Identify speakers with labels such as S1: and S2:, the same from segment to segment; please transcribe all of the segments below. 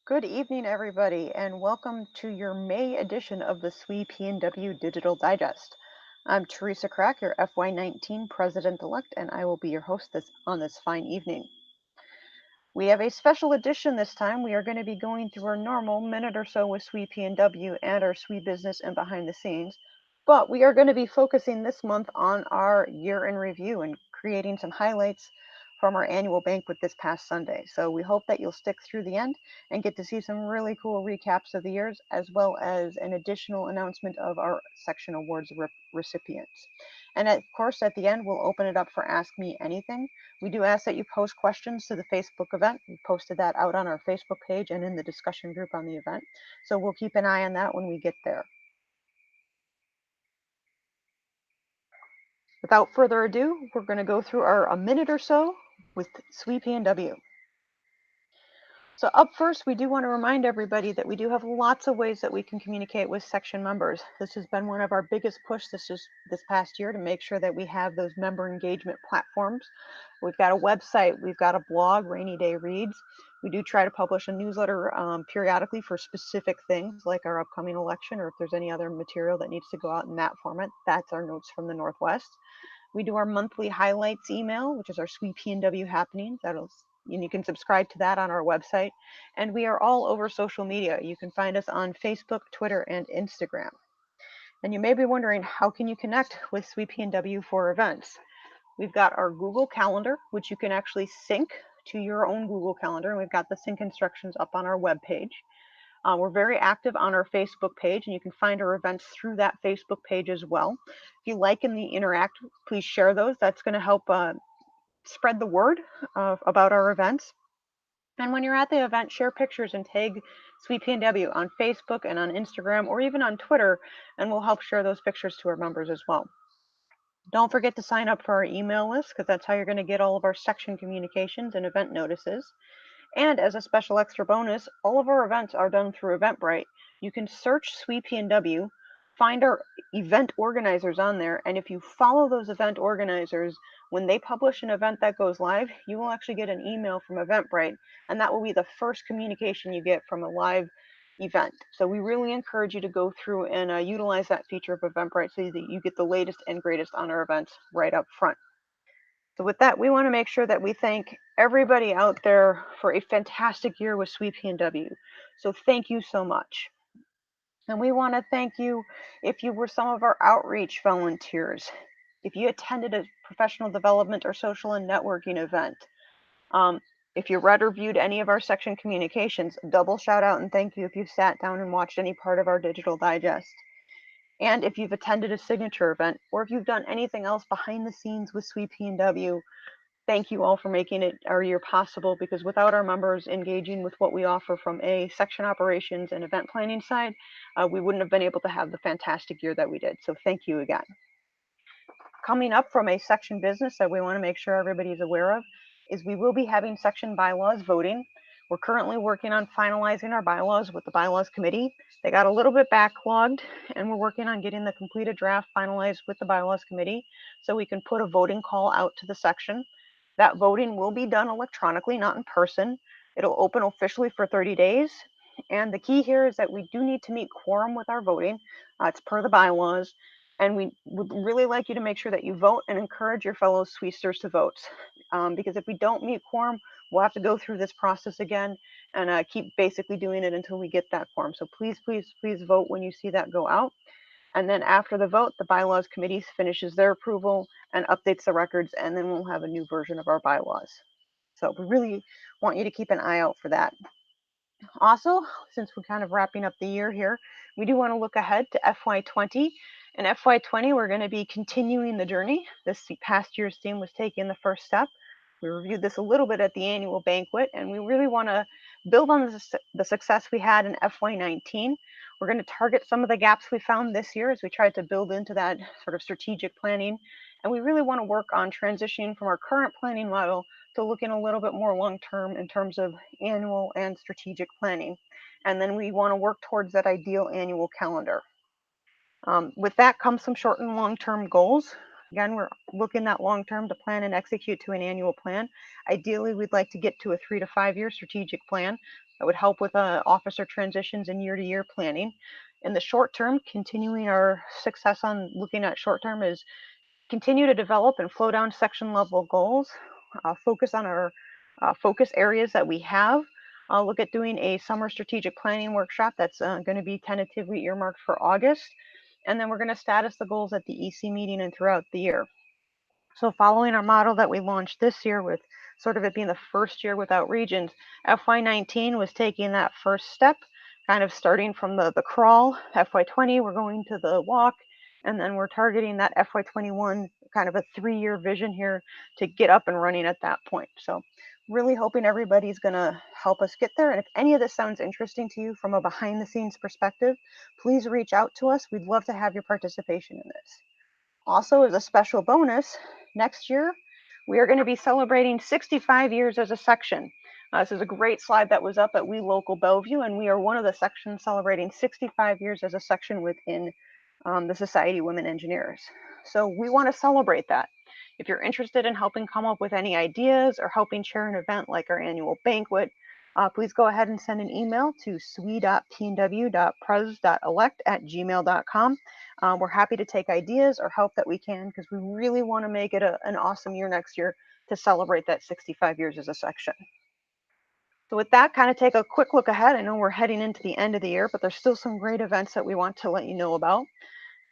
S1: Good evening, everybody, and welcome to your May edition of the SWE PNW Digital Digest. I'm Teresa Crack, your FY19 President-elect, and I will be your host on this fine evening. We have a special edition this time. We are going to be going through our normal minute or so with SWE PNW and our SWE business and behind the scenes, but we are going to be focusing this month on our year in review and creating some highlights from our annual banquet this past Sunday. So we hope that you'll stick through the end and get to see some really cool recaps of the years, as well as an additional announcement of our section awards recipients. And of course, at the end, we'll open it up for Ask Me Anything. We do ask that you post questions to the Facebook event. We posted that out on our Facebook page and in the discussion group on the event. So we'll keep an eye on that when we get there. Without further ado, we're going to go through a minute or so with SWE PNW. So up first, we do want to remind everybody that we do have lots of ways that we can communicate with section members. This has been one of our biggest push this past year to make sure that we have those member engagement platforms. We've got a website, we've got a blog, Rainy Day Reads. We do try to publish a newsletter periodically for specific things like our upcoming election, or if there's any other material that needs to go out in that format. That's our Notes from the Northwest. We do our monthly highlights email, which is our SWE PNW happenings. And you can subscribe to that on our website. And we are all over social media. You can find us on Facebook, Twitter, and Instagram. And you may be wondering, how can you connect with SWE PNW for events? We've got our Google Calendar, which you can actually sync to your own Google Calendar. And we've got the sync instructions up on our webpage. We're very active on our Facebook page, and you can find our events through that Facebook page as well. If you like and interact, please share those. That's going to help spread the word about our events. And when you're at the event, share pictures and tag SWE PNW on Facebook and on Instagram or even on Twitter, and we'll help share those pictures to our members as well. Don't forget to sign up for our email list, because that's how you're going to get all of our section communications and event notices. And as a special extra bonus, all of our events are done through Eventbrite. You can search SWE PNW, find our event organizers on there, and if you follow those event organizers, when they publish an event that goes live, you will actually get an email from Eventbrite, and that will be the first communication you get from a live event. So we really encourage you to go through and utilize that feature of Eventbrite so that you get the latest and greatest on our events right up front. So with that, we want to make sure that we thank everybody out there for a fantastic year with SWE PNW. So thank you so much. And we want to thank you if you were some of our outreach volunteers, if you attended a professional development or social and networking event, if you read or viewed any of our section communications, a double shout out and thank you if you sat down and watched any part of our digital digest. And if you've attended a signature event, or if you've done anything else behind the scenes with SWE PNW, thank you all for making it our year possible, because without our members engaging with what we offer from a section operations and event planning side, we wouldn't have been able to have the fantastic year that we did. So thank you again. Coming up from a section business that we want to make sure everybody's aware of is we will be having section bylaws voting. We're currently working on finalizing our bylaws with the bylaws committee. They got a little bit backlogged, and we're working on getting the completed draft finalized with the bylaws committee so we can put a voting call out to the section. That voting will be done electronically, not in person. It'll open officially for 30 days. And the key here is that we do need to meet quorum with our voting. It's per the bylaws. And we would really like you to make sure that you vote and encourage your fellow SWEsters to vote. Because if we don't meet quorum, we'll have to go through this process again and keep basically doing it until we get that quorum. So please, please, please vote when you see that go out. And then after the vote, the bylaws committee finishes their approval and updates the records, and then we'll have a new version of our bylaws. So we really want you to keep an eye out for that. Also, since we're kind of wrapping up the year here, we do want to look ahead to FY20. In FY20, we're going to be continuing the journey. This past year's theme was taking the first step. We reviewed this a little bit at the annual banquet, and we really want to build on the success we had in FY19. We're going to target some of the gaps we found this year as we tried to build into that sort of strategic planning. And we really want to work on transitioning from our current planning model to looking a little bit more long-term in terms of annual and strategic planning. And then we want to work towards that ideal annual calendar. With that comes some short and long-term goals. Again, we're looking that long term to plan and execute to an annual plan. Ideally, we'd like to get to a 3 to 5 year strategic plan that would help with officer transitions and year-to-year planning. In the short term, continuing our success on looking at short term is continue to develop and flow down section level goals, focus on our focus areas that we have. Look at doing a summer strategic planning workshop that's going to be tentatively earmarked for August. And then we're going to status the goals at the EC meeting and throughout the year. So following our model that we launched this year with sort of it being the first year without regions, FY19 was taking that first step, kind of starting from the crawl. FY20, we're going to the walk, and then we're targeting that FY21 kind of a 3-year vision here to get up and running at that point. So really hoping everybody's going to help us get there. And if any of this sounds interesting to you from a behind the scenes perspective, please reach out to us. We'd love to have your participation in this. Also, as a special bonus, next year we are going to be celebrating 65 years as a section. This is a great slide that was up at We Local Bellevue, and we are one of the sections celebrating 65 years as a section within the Society of Women Engineers. So we want to celebrate that. If you're interested in helping come up with any ideas or helping chair an event like our annual banquet, please go ahead and send an email to swe.pnw.pres.elect@gmail.com. We're happy to take ideas or help that we can, because we really want to make it an awesome year next year to celebrate that 65 years as a section. So with that, kind of take a quick look ahead. I know we're heading into the end of the year, but there's still some great events that we want to let you know about.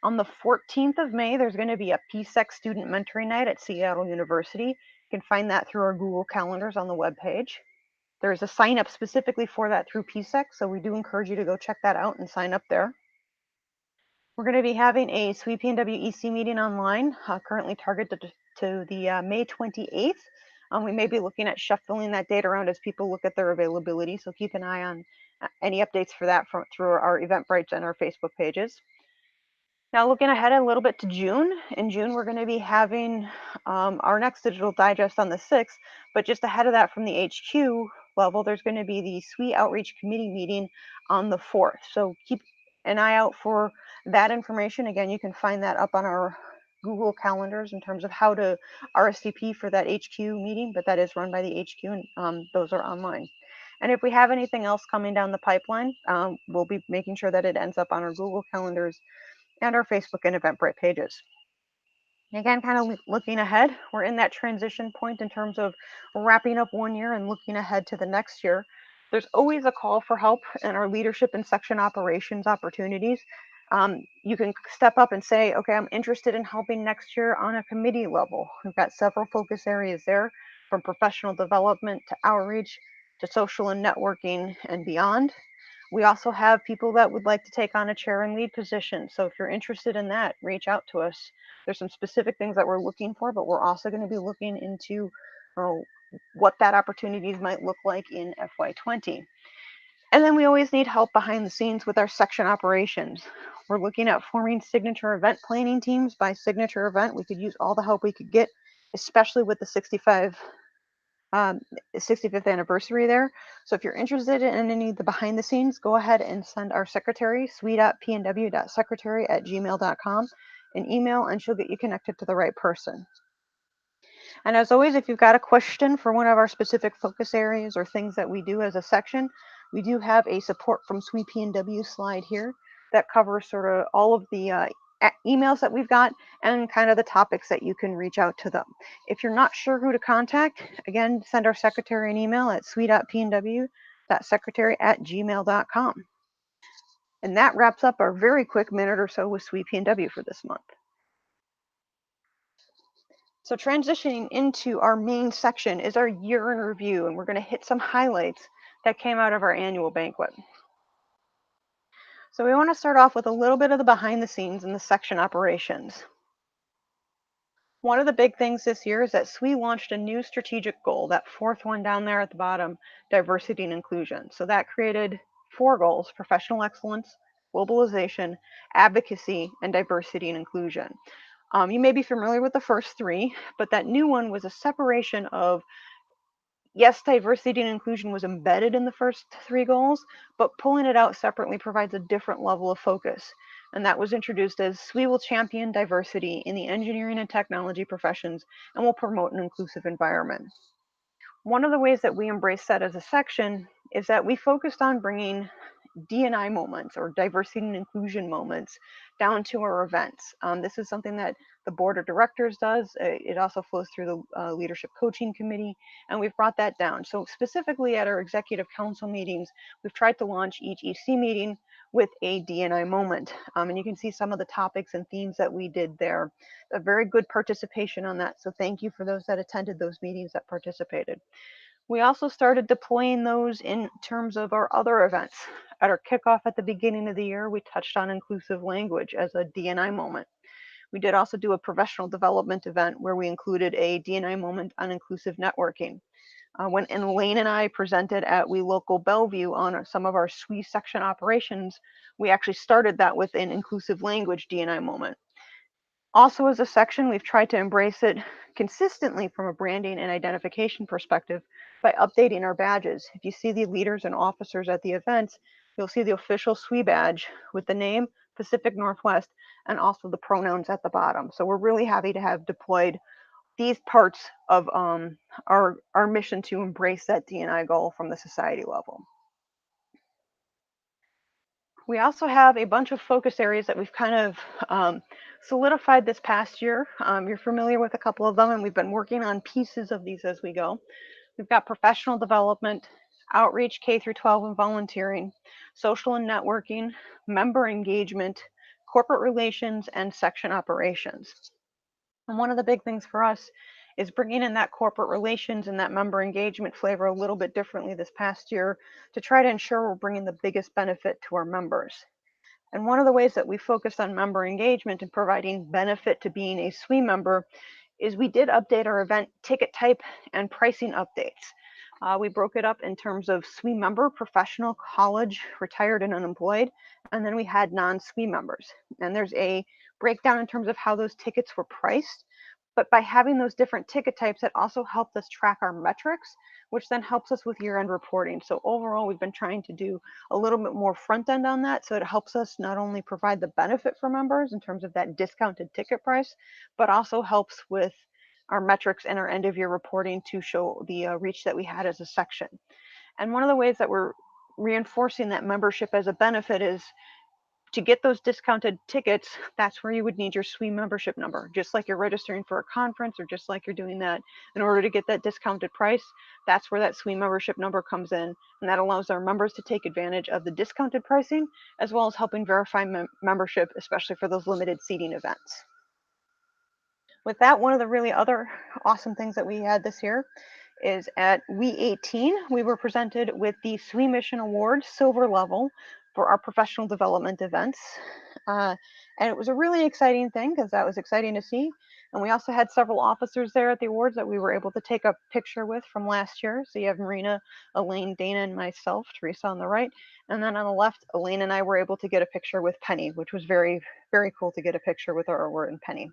S1: On the 14th of May, there's going to be a PSEC student mentoring night at Seattle University. You can find that through our Google Calendars on the webpage. There's a sign up specifically for that through PSEC, so we do encourage you to go check that out and sign up there. We're going to be having a SWE PNW EC meeting online, currently targeted to the May 28th. We may be looking at shuffling that date around as people look at their availability, so keep an eye on any updates for that through our Eventbrite and our Facebook pages. Now looking ahead a little bit to June. In June, we're going to be having our next digital digest on the 6th, but just ahead of that from the HQ level, there's going to be the SWE Outreach Committee meeting on the 4th. So keep an eye out for that information. Again, you can find that up on our Google Calendars in terms of how to RSVP for that HQ meeting, but that is run by the HQ, and those are online. And if we have anything else coming down the pipeline, we'll be making sure that it ends up on our Google Calendars and our Facebook and Eventbrite pages. Again, kind of looking ahead, we're in that transition point in terms of wrapping up one year and looking ahead to the next year. There's always a call for help in our leadership and section operations opportunities. You can step up and say, okay, I'm interested in helping next year on a committee level. We've got several focus areas there, from professional development to outreach to social and networking and beyond. We also have people that would like to take on a chair and lead position. So if you're interested in that, reach out to us. There's some specific things that we're looking for, but we're also going to be looking into what that opportunities might look like in FY20. And then we always need help behind the scenes with our section operations. We're looking at forming signature event planning teams by signature event. We could use all the help we could get, especially with the 65th anniversary there. So if you're interested in any of the behind the scenes, go ahead and send our secretary, swe.pnw.secretary@gmail.com, an email, and she'll get you connected to the right person. And as always, if you've got a question for one of our specific focus areas or things that we do as a section, we do have a support from SWE PNW slide here that covers sort of all of the emails that we've got and kind of the topics that you can reach out to them. If you're not sure who to contact, again, send our secretary an email at swe.pnw.secretary@gmail.com. And that wraps up our very quick minute or so with SWE PNW for this month. So transitioning into our main section is our year in review, and we're going to hit some highlights that came out of our annual banquet. So we want to start off with a little bit of the behind the scenes in the section operations. One of the big things this year is that SWE launched a new strategic goal, that fourth one down there at the bottom, diversity and inclusion. So that created 4 goals: professional excellence, globalization, advocacy, and diversity and inclusion. You may be familiar with the first 3, but that new one was a separation of, yes, diversity and inclusion was embedded in the first 3 goals, but pulling it out separately provides a different level of focus. and that was introduced as SWE will champion diversity in the engineering and technology professions and will promote an inclusive environment. One of the ways that we embrace that as a section is that we focused on bringing D&I moments or diversity and inclusion moments down to our events. This is something that the board of directors does. It also flows through the leadership coaching committee, and we've brought that down. So specifically at our executive council meetings, we've tried to launch each EC meeting with a D&I moment. And you can see some of the topics and themes that we did there. A very good participation on that. So thank you for those that attended those meetings that participated. We also started deploying those in terms of our other events. At our kickoff at the beginning of the year, we touched on inclusive language as a D&I moment. We did also do a professional development event where we included a D&I moment on inclusive networking. When Elaine and I presented at We Local Bellevue on some of our SWE section operations, we actually started that with an inclusive language D&I moment. Also, as a section, we've tried to embrace it consistently from a branding and identification perspective by updating our badges. If you see the leaders and officers at the events, you'll see the official SWE badge with the name, Pacific Northwest, and also the pronouns at the bottom. So we're really happy to have deployed these parts of our mission to embrace that D&I goal from the society level. We also have a bunch of focus areas that we've kind of solidified this past year. You're familiar with a couple of them, and we've been working on pieces of these as we go. We've got professional development, outreach, K through 12 and volunteering, social and networking, member engagement, corporate relations, and section operations. And one of the big things for us is bringing in that corporate relations and that member engagement flavor a little bit differently this past year to try to ensure we're bringing the biggest benefit to our members. And one of the ways that we focused on member engagement and providing benefit to being a SWE member is we did update our event ticket type and pricing updates. We broke it up in terms of SWE member, professional, college, retired, and unemployed, and then we had non-SWE members. And there's a breakdown in terms of how those tickets were priced. But by having those different ticket types, it also helped us track our metrics, which then helps us with year-end reporting. So overall, we've been trying to do a little bit more front end on that. So it helps us not only provide the benefit for members in terms of that discounted ticket price, but also helps with our metrics and our end of year reporting to show the reach that we had as a section. And one of the ways that we're reinforcing that membership as a benefit is to get those discounted tickets, that's where you would need your SWE membership number. Just like you're registering for a conference or just like you're doing that in order to get that discounted price, that's where that SWE membership number comes in. And that allows our members to take advantage of the discounted pricing, as well as helping verify membership, especially for those limited seating events. With that, one of the really other awesome things that we had this year is at WE 18, we were presented with the SWE Mission Award Silver Level for our professional development events. And it was a really exciting thing because that was exciting to see. And we also had several officers there at the awards that we were able to take a picture with from last year. So you have Marina, Elaine, Dana, and myself, Teresa on the right. And then on the left, Elaine and I were able to get a picture with Penny, which was very, very cool to get a picture with our award and Penny.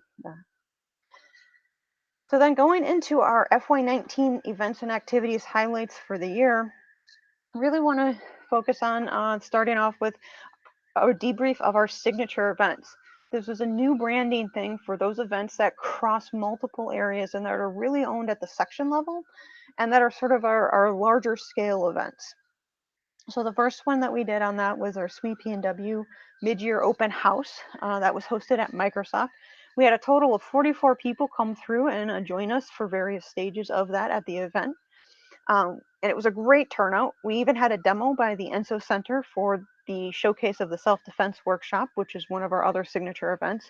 S1: So then going into our FY19 events and activities highlights for the year, I really want to focus on starting off with a debrief of our signature events. This was a new branding thing for those events that cross multiple areas and that are really owned at the section level and that are sort of our larger scale events. So the first one that we did on that was our SWE PNW mid-year open house that was hosted at Microsoft. We had a total of 44 people come through and join us for various stages of that at the event. And it was a great turnout. We even had a demo by the Enso Center for the showcase of the self-defense workshop, which is one of our other signature events.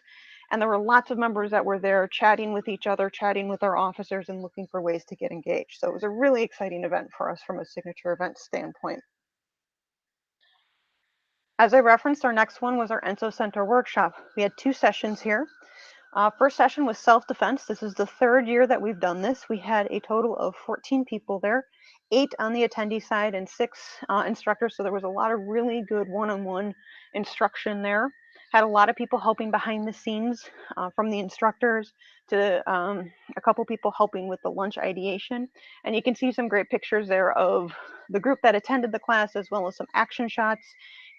S1: And there were lots of members that were there chatting with each other, chatting with our officers, and looking for ways to get engaged. So it was a really exciting event for us from a signature event standpoint. As I referenced, our next one was our Enso Center workshop. We had 2 sessions here. First session was self-defense. This is the 3rd year that we've done this. We had a total of 14 people there, 8 on the attendee side and 6 instructors. So there was a lot of really good one-on-one instruction there. Had a lot of people helping behind the scenes from the instructors to a couple people helping with the lunch ideation. And you can see some great pictures there of the group that attended the class as well as some action shots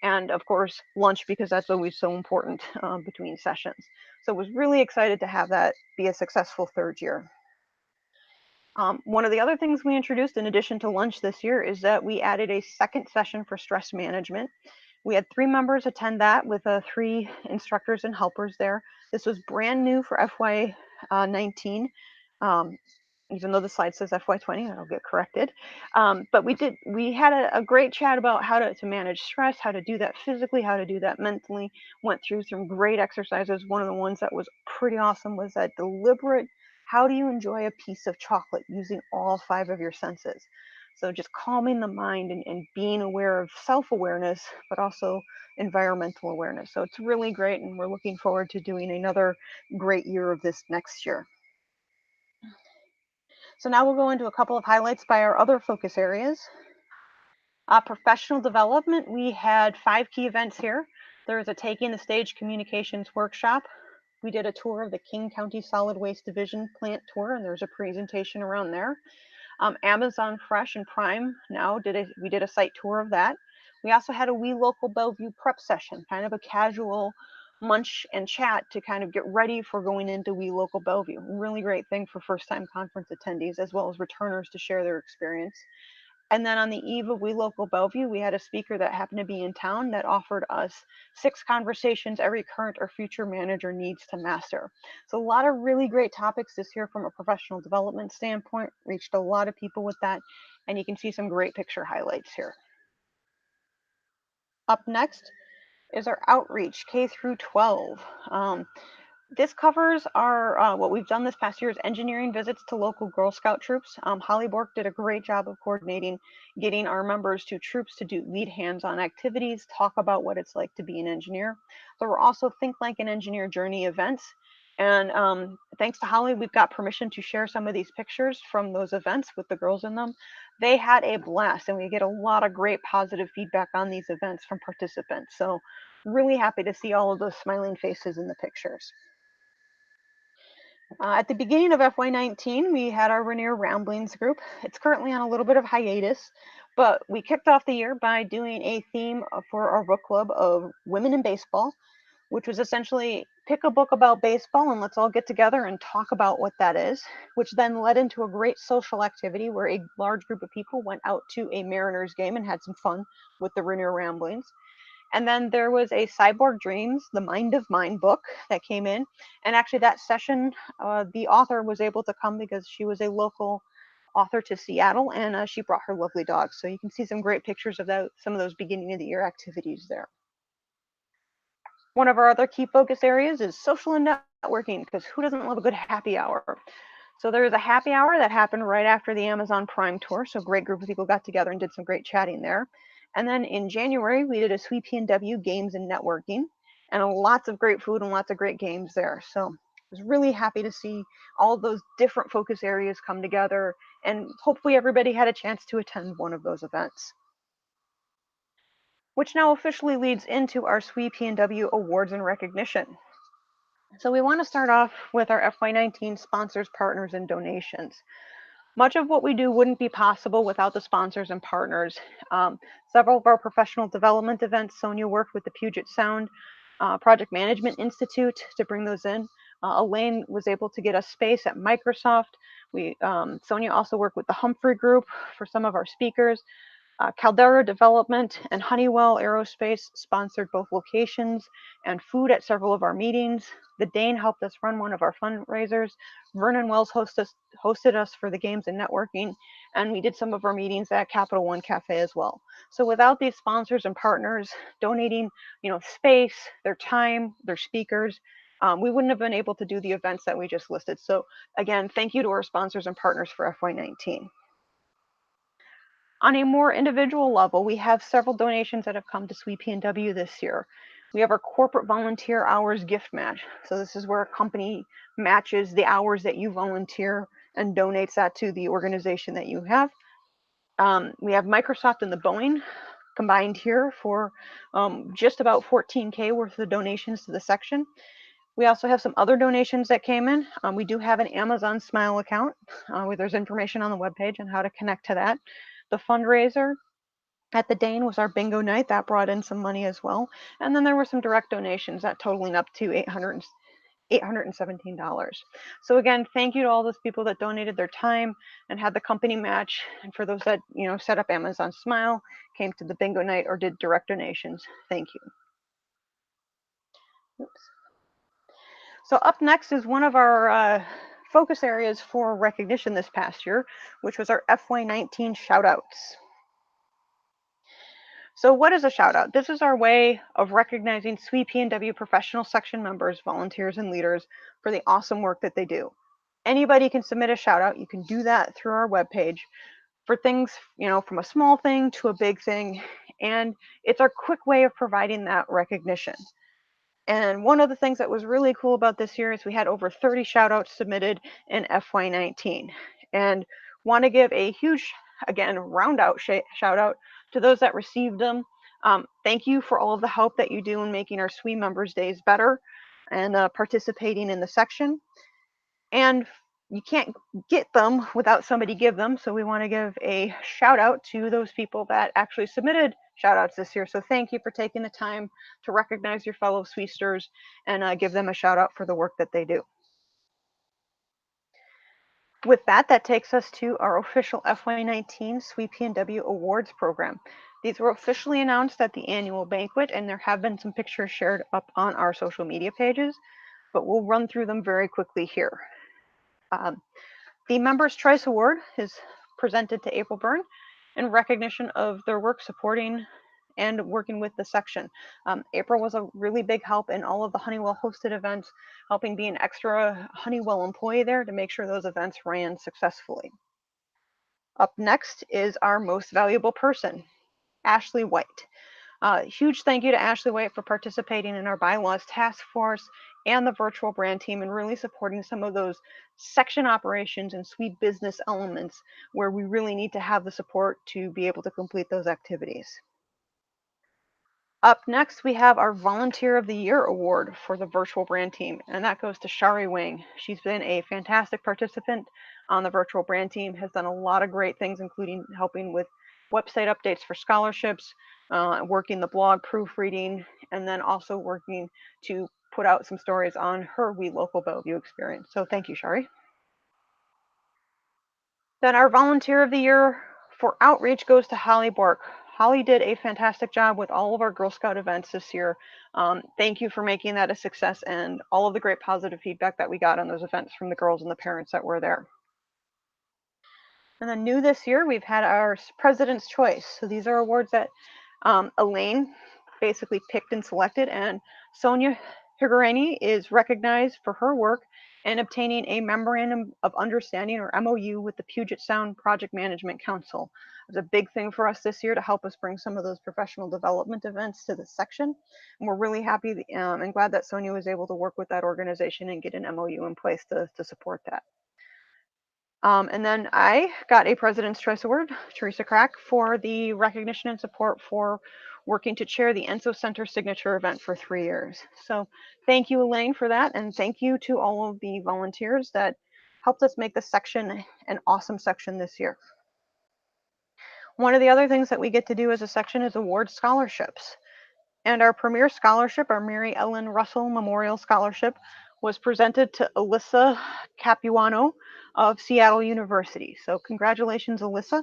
S1: and of course lunch, because that's always so important between sessions. So was really excited to have that be a successful third year. One of the other things we introduced in addition to lunch this year is that we added a second session for stress management. We had 3 members attend that with 3 instructors and helpers there. This was brand new for FY19. Even though the slide says FY20, I'll get corrected. But we had a great chat about how to manage stress, how to do that physically, how to do that mentally. Went through some great exercises. One of the ones that was pretty awesome was that deliberate, how do you enjoy a piece of chocolate using all 5 of your senses? So just calming the mind and being aware of self-awareness, but also environmental awareness. So it's really great, and we're looking forward to doing another great year of this next year. So now we'll go into a couple of highlights by our other focus areas. Professional development, we had 5 key events here. There was a Taking the Stage communications workshop. We did a tour of the King County Solid Waste Division plant tour, and there's a presentation around there. Amazon Fresh and Prime now we did a site tour of that. We also had a We Local Bellevue prep session, kind of a casual munch and chat to kind of get ready for going into We Local Bellevue. Really great thing for first-time conference attendees as well as returners to share their experience. And then on the eve of We Local Bellevue, we had a speaker that happened to be in town that offered us 6 conversations every current or future manager needs to master. So a lot of really great topics this year from a professional development standpoint, reached a lot of people with that, and you can see some great picture highlights here. Up next is our outreach, K through 12. This covers our what we've done this past year is engineering visits to local Girl Scout troops. Holly Bork did a great job of coordinating, getting our members to troops to do lead hands-on activities, talk about what it's like to be an engineer. There were also Think Like an Engineer Journey events. And thanks to Holly, we've got permission to share some of these pictures from those events with the girls in them. They had a blast, and we get a lot of great positive feedback on these events from participants. So really happy to see all of those smiling faces in the pictures. At the beginning of FY19, we had our Rainier Ramblings group. It's currently on a little bit of hiatus, but we kicked off the year by doing a theme for our book club of Women in Baseball, which was essentially pick a book about baseball and let's all get together and talk about what that is, which then led into a great social activity where a large group of people went out to a Mariners game and had some fun with the Rainier Ramblings. And then there was a Cyborg Dreams, the Mind of Mine book that came in. And actually that session, the author was able to come because she was a local author to Seattle, and she brought her lovely dog. So you can see some great pictures of that, some of those beginning of the year activities there. One of our other key focus areas is social and networking, because who doesn't love a good happy hour? So there was a happy hour that happened right after the Amazon Prime tour. So a great group of people got together and did some great chatting there. And then in January, we did a SWE PNW games and networking, and lots of great food and lots of great games there. So I was really happy to see all those different focus areas come together, and hopefully everybody had a chance to attend one of those events. Which now officially leads into our SWE PNW awards and recognition. So we want to start off with our FY19 sponsors, partners, and donations. Much of what we do wouldn't be possible without the sponsors and partners. Several of our professional development events, Sonia worked with the Puget Sound Project Management Institute to bring those in. Elaine was able to get us space at Microsoft. Sonia also worked with the Humphrey Group for some of our speakers. Caldera Development and Honeywell Aerospace sponsored both locations and food at several of our meetings. The Dane helped us run one of our fundraisers. Vernon Wells hosted us for the games and networking, and we did some of our meetings at Capital One Cafe as well. So without these sponsors and partners donating, space, their time, their speakers, we wouldn't have been able to do the events that we just listed. So again, thank you to our sponsors and partners for FY19. On a more individual level, we have several donations that have come to SWE PNW this year. We have our corporate volunteer hours gift match. So this is where a company matches the hours that you volunteer and donates that to the organization that you have. We have Microsoft and the Boeing combined here for just about $14K worth of donations to the section. We also have some other donations that came in. We do have an Amazon Smile account where there's information on the webpage on how to connect to that. The fundraiser At the Dane was our bingo night. That brought in some money as well. And then there were some direct donations that totaling up to $817. So again, thank you to all those people that donated their time and had the company match. And for those that, set up Amazon Smile, came to the bingo night, or did direct donations, thank you. Oops. So up next is one of our focus areas for recognition this past year, which was our FY19 shoutouts. So what is a shout out? This is our way of recognizing SWE PNW professional section members, volunteers, and leaders for the awesome work that they do. Anybody can submit a shout out. You can do that through our webpage for things, from a small thing to a big thing. And it's our quick way of providing that recognition. And one of the things that was really cool about this year is we had over 30 shout outs submitted in FY19. And want to give a huge, again, round out shout out to those that received them. Thank you for all of the help that you do in making our SWE members' days better and participating in the section. And you can't get them without somebody give them. So we want to give a shout out to those people that actually submitted shout outs this year. So thank you for taking the time to recognize your fellow SWEsters and give them a shout out for the work that they do. With that, that takes us to our official FY19 SWE PNW Awards program. These were officially announced at the annual banquet, and there have been some pictures shared up on our social media pages, but we'll run through them very quickly here. The Members' Choice Award is presented to April Byrne in recognition of their work supporting and working with the section. April was a really big help in all of the Honeywell hosted events, helping be an extra Honeywell employee there to make sure those events ran successfully. Up next is our most valuable person, Ashley White. Huge thank you to Ashley White for participating in our bylaws task force and the virtual brand team and really supporting some of those section operations and SWE business elements where we really need to have the support to be able to complete those activities. Up next, we have our Volunteer of the Year Award for the virtual brand team, and that goes to Shari Wing. She's been a fantastic participant on the virtual brand team, has done a lot of great things, including helping with website updates for scholarships, working the blog proofreading, and then also working to put out some stories on her We Local Bellevue experience. So thank you, Shari. Then our Volunteer of the Year for Outreach goes to Holly Bork. Holly did a fantastic job with all of our Girl Scout events this year. Thank you for making that a success and all of the great positive feedback that we got on those events from the girls and the parents that were there. And then new this year, we've had our President's Choice. So these are awards that Elaine basically picked and selected, and Sonia Higuerani is recognized for her work in obtaining a Memorandum of Understanding, or MOU, with the Puget Sound Project Management Council. It was a big thing for us this year to help us bring some of those professional development events to the section. And we're really happy and glad that Sonia was able to work with that organization and get an MOU in place to support that. And then I got a President's Choice Award, Teresa Crack, for the recognition and support for working to chair the Enso Center signature event for 3 years. So thank you, Elaine, for that. And thank you to all of the volunteers that helped us make the section an awesome section this year. One of the other things that we get to do as a section is award scholarships. And our premier scholarship, our Mary Ellen Russell Memorial Scholarship, was presented to Alyssa Capuano of Seattle University. So congratulations, Alyssa.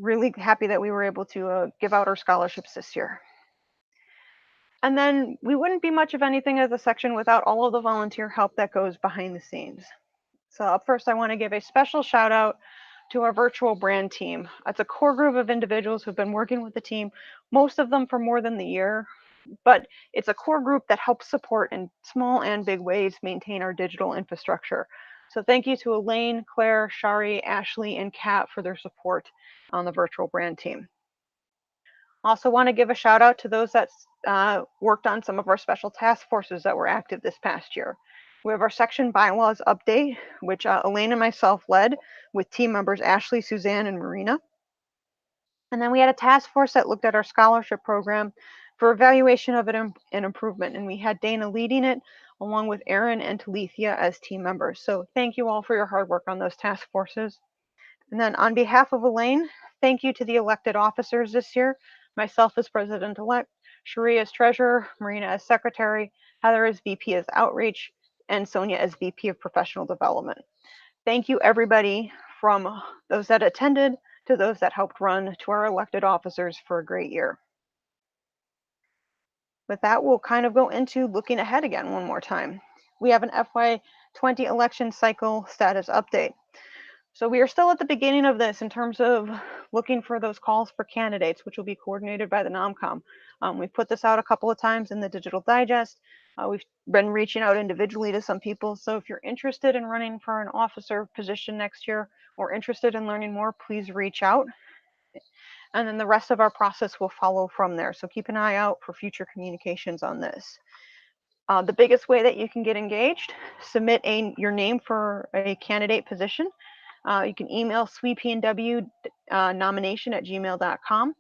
S1: Really happy that we were able to give out our scholarships this year. And then we wouldn't be much of anything as a section without all of the volunteer help that goes behind the scenes. So up first, I want to give a special shout out to our virtual brand team. It's a core group of individuals who've been working with the team, most of them for more than the year, but it's a core group that helps support in small and big ways maintain our digital infrastructure. So thank you to Elaine, Claire, Shari, Ashley, and Kat for their support on the virtual brand team. Also want to give a shout out to those that worked on some of our special task forces that were active this past year. We have our section bylaws update, which Elaine and myself led with team members Ashley, Suzanne, and Marina. And then we had a task force that looked at our scholarship program for evaluation of it and improvement. And we had Dana leading it, along with Erin and Talithia as team members. So thank you all for your hard work on those task forces. And then on behalf of Elaine, thank you to the elected officers this year, myself as president-elect, Sharia as treasurer, Marina as secretary, Heather as VP as outreach, and Sonia as VP of professional development. Thank you everybody, from those that attended to those that helped run, to our elected officers, for a great year. With that, we'll kind of go into looking ahead again one more time. We have an FY20 election cycle status update. So we are still at the beginning of this in terms of looking for those calls for candidates, which will be coordinated by the NOMCOM. We've put this out a couple of times in the Digital Digest. We've been reaching out individually to some people. So if you're interested in running for an officer position next year or interested in learning more, please reach out. And then the rest of our process will follow from there. So keep an eye out for future communications on this. The biggest way that you can get engaged, submit your name for a candidate position. You can email SWE PNW nomination@gmail.com.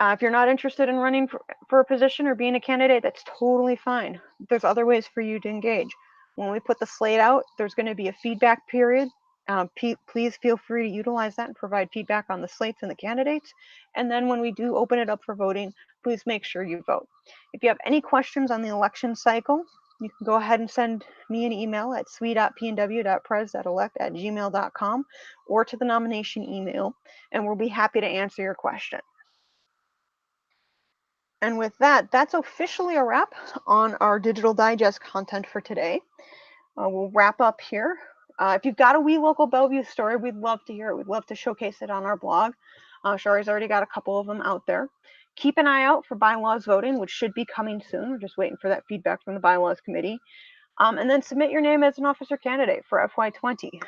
S1: If you're not interested in running for a position or being a candidate, that's totally fine. There's other ways for you to engage. When we put the slate out, there's going to be a feedback period. Please feel free to utilize that and provide feedback on the slates and the candidates. And then when we do open it up for voting, please make sure you vote. If you have any questions on the election cycle, you can go ahead and send me an email at swe.pnw.pres.elect@gmail.com or to the nomination email, and we'll be happy to answer your question. And with that, that's officially a wrap on our Digital Digest content for today. We'll wrap up here. If you've got a WE Local Bellevue story, we'd love to hear it. We'd love to showcase it on our blog. Shari's already got a couple of them out there. Keep an eye out for bylaws voting, which should be coming soon. We're just waiting for that feedback from the bylaws committee. And then submit your name as an officer candidate for FY20,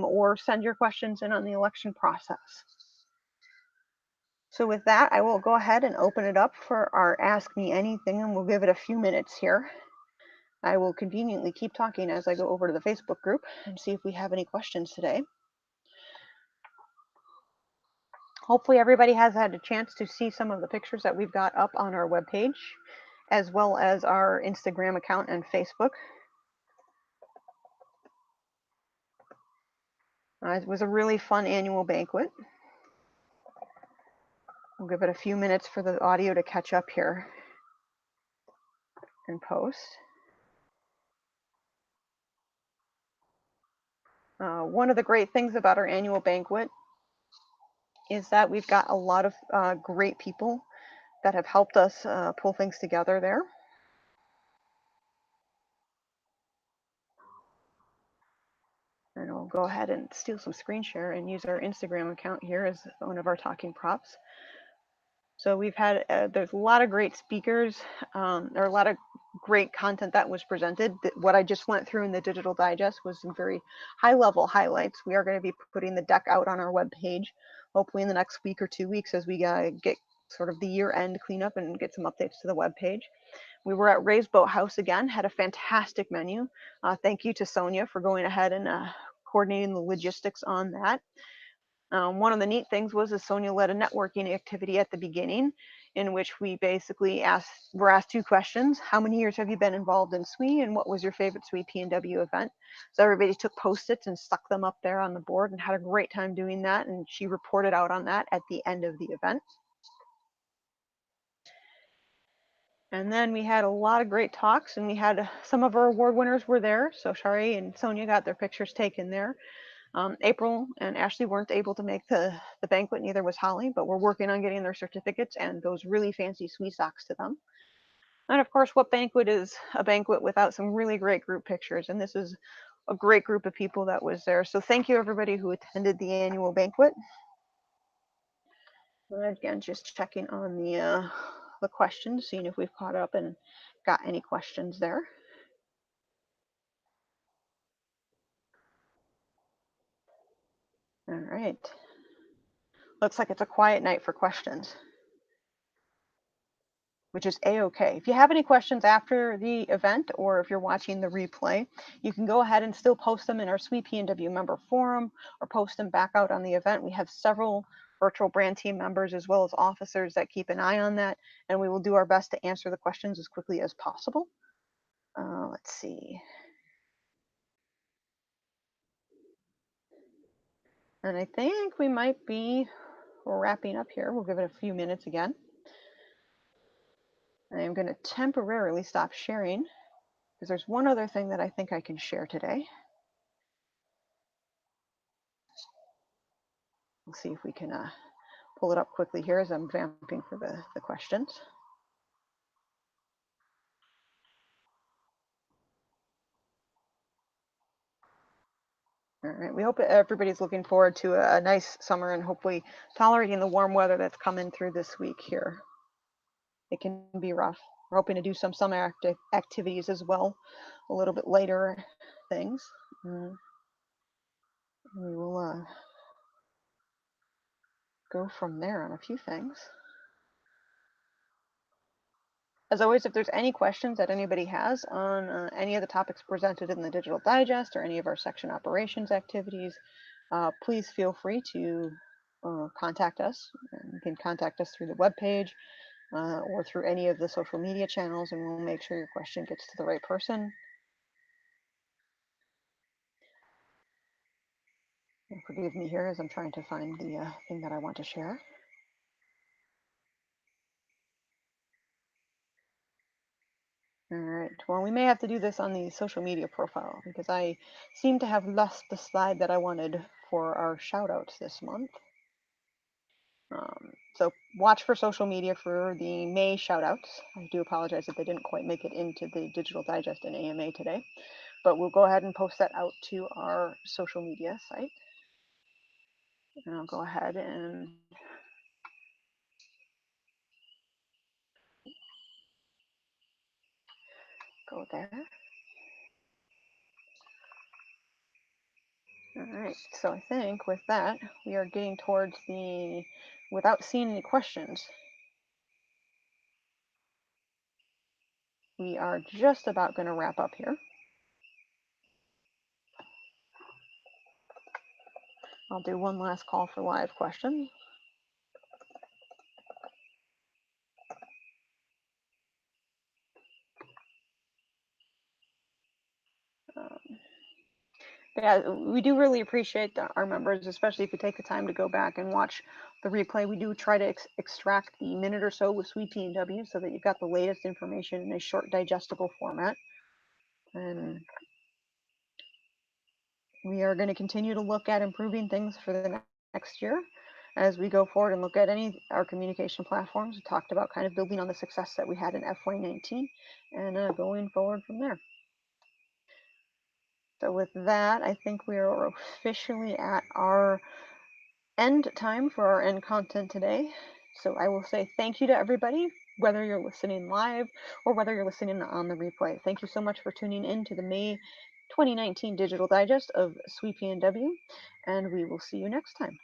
S1: or send your questions in on the election process. So with that, I will go ahead and open it up for our Ask Me Anything, and we'll give it a few minutes here. I will conveniently keep talking as I go over to the Facebook group and see if we have any questions today. Hopefully everybody has had a chance to see some of the pictures that we've got up on our webpage, as well as our Instagram account and Facebook. It was a really fun annual banquet. We'll give it a few minutes for the audio to catch up here and post. One of the great things about our annual banquet is that we've got a lot of great people that have helped us pull things together there. And we'll go ahead and steal some screen share and use our Instagram account here as one of our talking props. So we've had, there's a lot of great speakers, there are a lot of great content that was presented. What I just went through in the Digital Digest was some very high level highlights. We are going to be putting the deck out on our webpage, hopefully in the next week or 2 weeks, as we get sort of the year end cleanup and get some updates to the webpage. We were at Ray's Boathouse again, had a fantastic menu. Thank you to Sonia for going ahead and coordinating the logistics on that. One of the neat things was that Sonia led a networking activity at the beginning, in which we basically were asked 2 questions. How many years have you been involved in SWE, and what was your favorite SWE PNW event? So everybody took Post-its and stuck them up there on the board and had a great time doing that, and she reported out on that at the end of the event. And then we had a lot of great talks, and we had some of our award winners were there. So Shari and Sonia got their pictures taken there. April and Ashley weren't able to make the banquet, neither was Holly, but we're working on getting their certificates and those really fancy SWE socks to them. And of course, what banquet is a banquet without some really great group pictures? And this is a great group of people that was there. So thank you everybody who attended the annual banquet. And again, just checking on the questions, seeing if we've caught up and got any questions there. All right. Looks like it's a quiet night for questions, which is a-okay. If you have any questions after the event, or if you're watching the replay, you can go ahead and still post them in our SWE PNW member forum, or post them back out on the event. We have several virtual brand team members as well as officers that keep an eye on that, and we will do our best to answer the questions as quickly as possible. Let's see. And I think we might be wrapping up here. We'll give it a few minutes again. I am going to temporarily stop sharing because there's one other thing that I think I can share today. We'll see if we can pull it up quickly here as I'm vamping for the questions. All right, we hope everybody's looking forward to a nice summer and hopefully tolerating the warm weather that's coming through this week here. It can be rough. We're hoping to do some summer activities as well, a little bit later things. We will go from there on a few things. As always, if there's any questions that anybody has on any of the topics presented in the Digital Digest or any of our section operations activities, please feel free to contact us. You can contact us through the webpage or through any of the social media channels, and we'll make sure your question gets to the right person. And forgive me here as I'm trying to find the thing that I want to share. All right, well, we may have to do this on the social media profile because I seem to have lost the slide that I wanted for our shout outs this month. So watch for social media for the May shout outs. I do apologize if they didn't quite make it into the Digital Digest and AMA today, but we'll go ahead and post that out to our social media site. And I'll go ahead and go there. All right, so I think with that, we are getting towards the, without seeing any questions, we are just about going to wrap up here. I'll do one last call for live questions. Yeah, we do really appreciate our members, especially if you take the time to go back and watch the replay. We do try to extract the minute or so with SWE PNW so that you've got the latest information in a short, digestible format. And we are going to continue to look at improving things for the next year as we go forward and look at our communication platforms. We talked about kind of building on the success that we had in FY19 and going forward from there. So with that, I think we are officially at our end time for our end content today. So I will say thank you to everybody, whether you're listening live or whether you're listening on the replay. Thank you so much for tuning in to the May 2019 Digital Digest of SWE PNW, and we will see you next time.